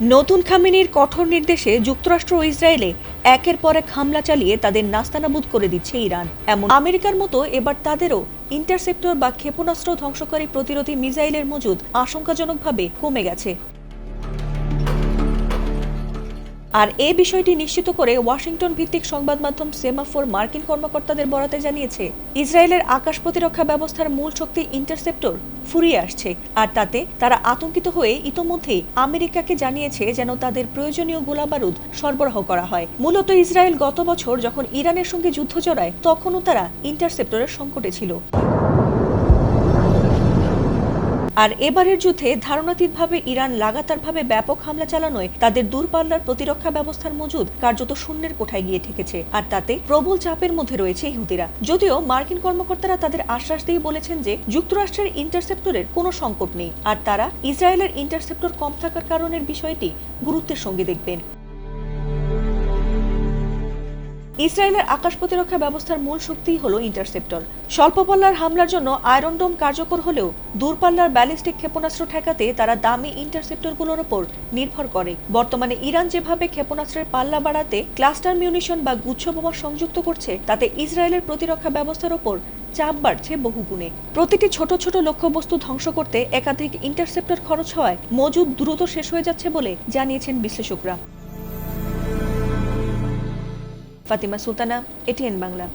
নতুন খামেনির কঠোর নির্দেশে যুক্তরাষ্ট্র ও ইসরায়েলে একের পর এক হামলা চালিয়ে তাদের নাস্তানাবুদ করে দিচ্ছে ইরান। এমন আমেরিকার মতো এবার তাদেরও ইন্টারসেপ্টর বা ক্ষেপণাস্ত্র ধ্বংসকারী প্রতিরোধী মিসাইলের মজুদ আশঙ্কাজনকভাবে কমে গেছে। আর এই বিষয়টি নিশ্চিত করে ওয়াশিংটন ভিত্তিক সংবাদ মাধ্যম সেমাফোর মার্কিন কর্মকর্তাদের বরাতে জানিয়েছে, ইসরায়েলের আকাশ প্রতিরক্ষা ব্যবস্থার মূল শক্তি ইন্টারসেপ্টর ফুরিয়ে আসছে, আর তাতে তারা আতঙ্কিত হয়ে ইতোমধ্যেই আমেরিকাকে জানিয়েছে যেন তাদের প্রয়োজনীয় গোলাবারুদ সরবরাহ করা হয়। মূলত ইসরায়েল গত বছর যখন ইরানের সঙ্গে যুদ্ধ জড়ায় তখনও তারা ইন্টারসেপ্টরের সংকটে ছিল। আর এবারের যুদ্ধে ধারণাতীতভাবে ইরান লাগাতারভাবে ব্যাপক হামলা চালানোয় তাদের দূরপাল্লার প্রতিরক্ষা ব্যবস্থার মজুদ কার্যত শূন্যের কোঠায় গিয়ে ঠেকেছে, আর তাতে প্রবল চাপের মধ্যে রয়েছে ইহুদিরা। যদিও মার্কিন কর্মকর্তারা তাদের আশ্বাস দিয়ে বলেছেন যে যুক্তরাষ্ট্রের ইন্টারসেপ্টরের কোনো সংকট নেই, আর তারা ইসরায়েলের ইন্টারসেপ্টর কম থাকার কারণের বিষয়টি গুরুত্বের সঙ্গে দেখবেন। ইসরায়েলের আকাশ প্রতিরক্ষা ব্যবস্থার মূল শক্তিই হলো ইন্টারসেপ্টর। স্বল্প পাল্লার হামলার জন্য আয়রন ডোম কার্যকর হলেও দূরপাল্লার ব্যালিস্টিক ক্ষেপণাস্ত্র ঠেকাতে তারা দামি ইন্টারসেপ্টরগুলোর ওপর নির্ভর করে। বর্তমানে ইরান যেভাবে ক্ষেপণাস্ত্রের পাল্লা বাড়াতে ক্লাস্টার মিউনিশন বা গুচ্ছ বোমা সংযুক্ত করছে, তাতে ইসরায়েলের প্রতিরক্ষা ব্যবস্থার ওপর চাপ বাড়ছে বহুগুণে। প্রতিটি ছোট ছোট লক্ষ্যবস্তু ধ্বংস করতে একাধিক ইন্টারসেপ্টর খরচ হওয়ায় মজুদ দ্রুত শেষ হয়ে যাচ্ছে বলে জানিয়েছেন বিশ্লেষকরা। ফাতিমা সুলতানা, এটিএন বাংলা।